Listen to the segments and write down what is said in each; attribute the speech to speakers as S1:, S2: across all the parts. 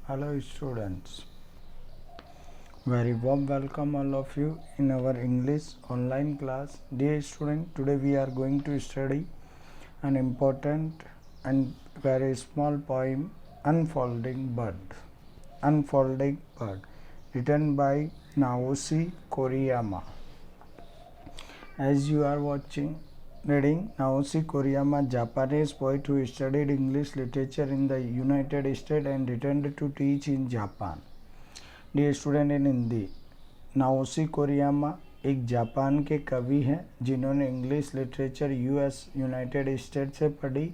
S1: Hello students, very warm welcome all of you in our English online class. Dear student, today we are going to study an important and very small poem, Unfolding Bird. Unfolding Bird, written by Naoshi Koriyama. As you are reading Naoshi Koriyama, Japanese poet who studied English literature in the United States and returned to teach in Japan. Dear student in Hindi, Naoshi Koriyama एक Japan के कवि हैं जिन्होंने English literature US United States से पढ़ी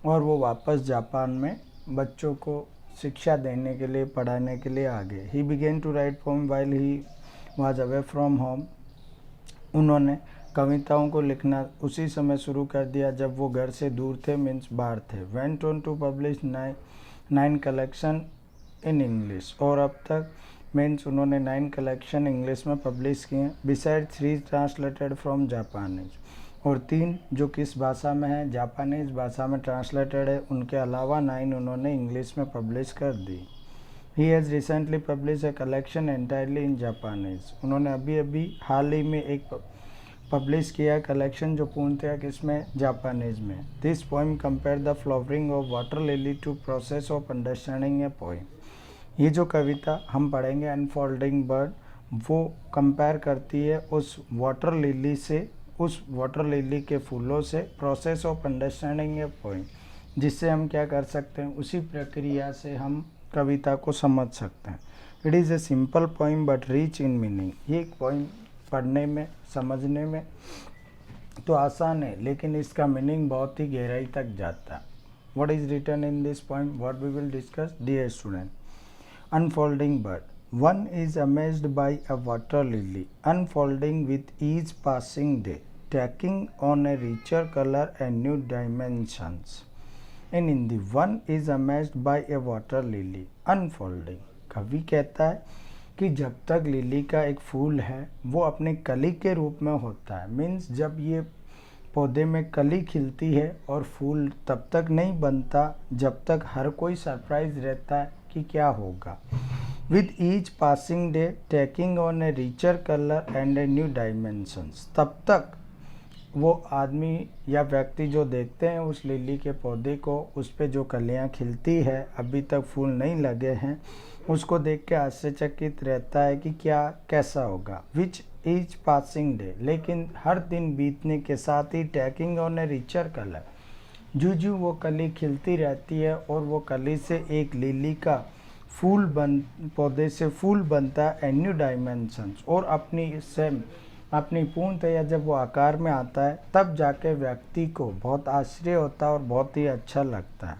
S1: और वो वापस जापान में बच्चों को शिक्षा देने के लिए पढ़ाने के लिए आ गए. He began to write poem while he was away from home. उन्होंने कविताओं को लिखना उसी समय शुरू कर दिया जब वो घर से दूर थे, मीन्स बाहर थे. Went on to publish 9 collection in English, और अब तक मीन्स उन्होंने 9 कलेक्शन इंग्लिश में पब्लिश किए. बिसाइड 3 ट्रांसलेटेड फ्रॉम जापानीज, और 3 जो किस भाषा में है, जापानीज भाषा में ट्रांसलेटेड है. उनके अलावा 9 उन्होंने इंग्लिश में पब्लिश कर दी. He has recently publish a collection entirely in Japanese. उन्होंने अभी हाल ही में एक पब्लिश किया कलेक्शन जो पूर्णतया किसमें, जापानीज में. This poem compare the flowering of water lily to process of understanding a poem. ये जो कविता हम पढ़ेंगे अनफोल्डिंग बर्ड, वो कंपेयर करती है उस वाटर लिली से, उस वाटर लिली के फूलों से, process of understanding a poem, जिससे हम क्या कर सकते हैं, उसी प्रक्रिया से हम कविता को समझ सकते हैं. It is a simple poem but rich in meaning. ये एक पोएम पढ़ने में, समझने में तो आसान है, लेकिन इसका मीनिंग बहुत ही गहराई तक जाता है. What is written in this poem, what we will discuss. Dear student, Unfolding bird. One is amazed by a water lily, unfolding with each passing day, taking on a richer color and new dimensions. In Hindi, one is amazed by a water lily, unfolding. कवि कहता है कि जब तक lily का एक फूल है वो अपने कली के रूप में होता है, मीन्स जब ये पौधे में कली खिलती है और फूल तब तक नहीं बनता जब तक हर कोई सरप्राइज रहता है कि क्या होगा. With each passing day taking on a richer colour and a new dimensions. तब तक वो आदमी या व्यक्ति जो देखते हैं उस लिली के पौधे को, उस पे जो कलियां खिलती है, अभी तक फूल नहीं लगे हैं, उसको देख के आश्चर्यचकित रहता है कि क्या कैसा होगा. विच ईच पासिंग डे, लेकिन हर दिन बीतने के साथ ही taking on a richer colour, जूं वो कली खिलती रहती है और वो कली से एक लिली का फूल पौधे से फूल बनता है. एंड न्यू डायमेंशंस, और अपनी पूर्णतया जब वो आकार में आता है तब जाके व्यक्ति को बहुत आश्चर्य होता है और बहुत ही अच्छा लगता है.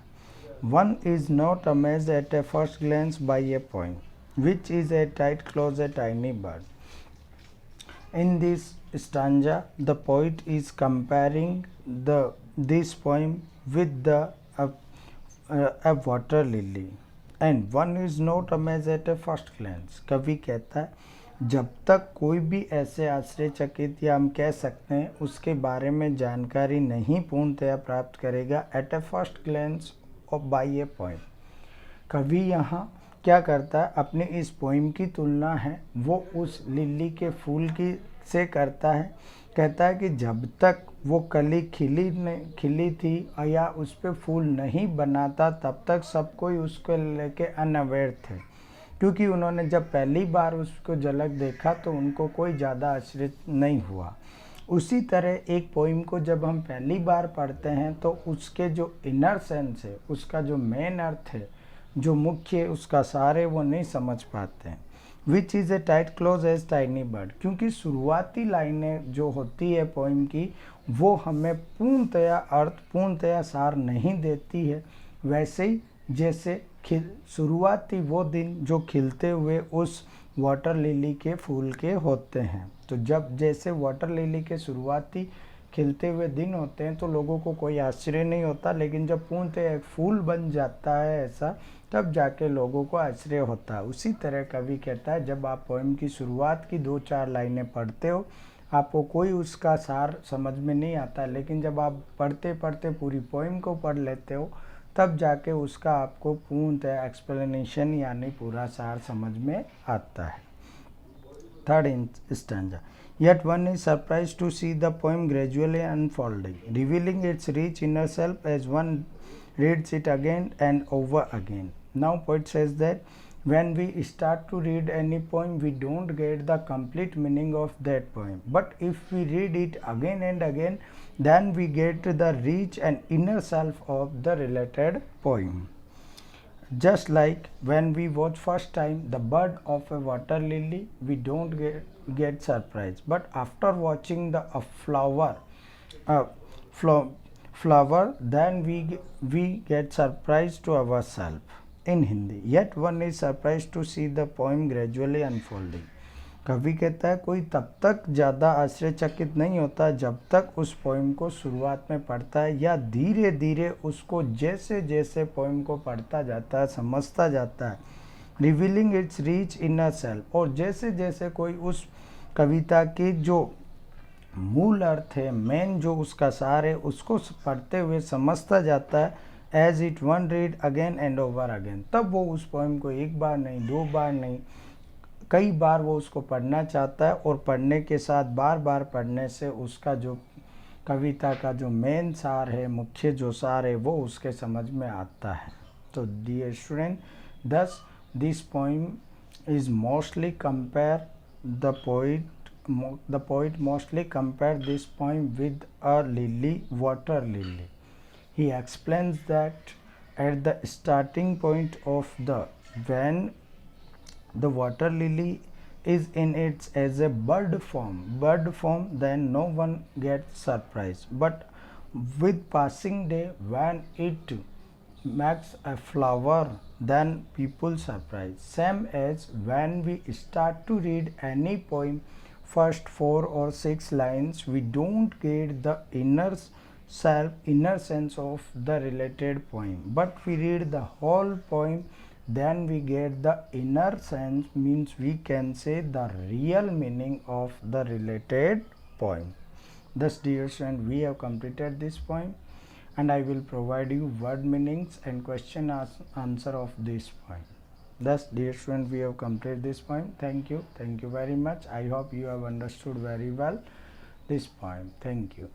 S1: One is not amazed eight a first glens by a poem which is a tight close a tiny bird. In this stanza, the poet is comparing this poem with a water lily, and one is not amazed at a first glance. कवि कहता है जब तक कोई भी ऐसे आश्चर्यचकित या हम कह सकते हैं उसके बारे में जानकारी नहीं पूर्णतया प्राप्त करेगा at a first glance of by a poem. कवि यहाँ क्या करता है, अपनी इस पोइम की तुलना है वो उस लिली के फूल की से करता है. कहता है कि जब तक वो कली खिली थी या उस पर फूल नहीं बनाता तब तक सब कोई उसको लेके अनअवेयर थे, क्योंकि उन्होंने जब पहली बार उसको झलक देखा तो उनको कोई ज़्यादा आश्चर्य नहीं हुआ. उसी तरह एक पोइम को जब हम पहली बार पढ़ते हैं तो उसके जो इनर सेंस है, उसका जो मेन अर्थ है, जो मुख्य उसका सार है, वो नहीं समझ पाते हैं. Which is a tight close as tiny bird, क्योंकि शुरुआती लाइनें जो होती है पोइम की वो हमें पूर्णतया अर्थ, पूर्णतया सार नहीं देती है. वैसे ही जैसे शुरुआती वो दिन जो खिलते हुए उस वाटर लिली के फूल के होते हैं. तो जब जैसे वाटर लिली के शुरुआती खिलते हुए दिन होते हैं तो लोगों को कोई आश्चर्य नहीं होता, लेकिन जब पूर्णतः एक फूल बन जाता है ऐसा, तब जाके लोगों को आश्चर्य होता है. उसी तरह कवि कहता है जब आप पोएम की शुरुआत की 2-4 लाइनें पढ़ते हो आपको कोई उसका सार समझ में नहीं आता, लेकिन जब आप पढ़ते पढ़ते पूरी पोएम को पढ़ लेते हो तब जाके उसका आपको पूर्णतः एक्सप्लेनेशन यानी पूरा सार समझ में आता है। Third stanza, yet one is surprised to see the poem gradually unfolding, revealing its rich inner self as one reads it again and over again. Now poet says that when we start to read any poem, we don't get the complete meaning of that poem, but if we read it again and again, then we get the rich and inner self of the related poem. Just like when we watch first time the bud of a water lily, we don't get surprised, but after watching the uh, flower, then we get surprised to ourselves. In Hindi, yet one is surprised to see the poem gradually unfolding. कवि कहता है कोई तब तक ज़्यादा आश्चर्यचकित नहीं होता जब तक उस पोइम को शुरुआत में पढ़ता है या धीरे धीरे उसको जैसे जैसे पोइम को पढ़ता जाता है, समझता जाता है, revealing it's reach inner self, और जैसे जैसे कोई उस कविता की जो मूल अर्थ है, मेन जो उसका सार है, उसको पढ़ते हुए समझता जाता है, as it one read again and over again, तब वो उस पोइम को एक बार नहीं, दो बार नहीं, कई बार वो उसको पढ़ना चाहता है, और पढ़ने के साथ बार बार पढ़ने से उसका जो कविता का जो मेन सार है, मुख्य जो सार है, वो उसके समझ में आता है। तो dear student, thus this poem is mostly compare the poet mostly compare this poem with a lily, water lily. He explains that at the starting point of when the water lily is in its as a bud form, then no one gets surprised, but with passing day when it makes a flower, then people surprise. Same as when we start to read any poem, first 4 or 6 lines we don't get the inner sense of the related poem, but we read the whole poem, then we get the inner sense, means we can say the real meaning of the related poem. Thus dear student, we have completed this poem, and I will provide you word meanings and question answer of this poem. Thus dear student, we have completed this poem. Thank you very much. I hope you have understood very well this poem. Thank you.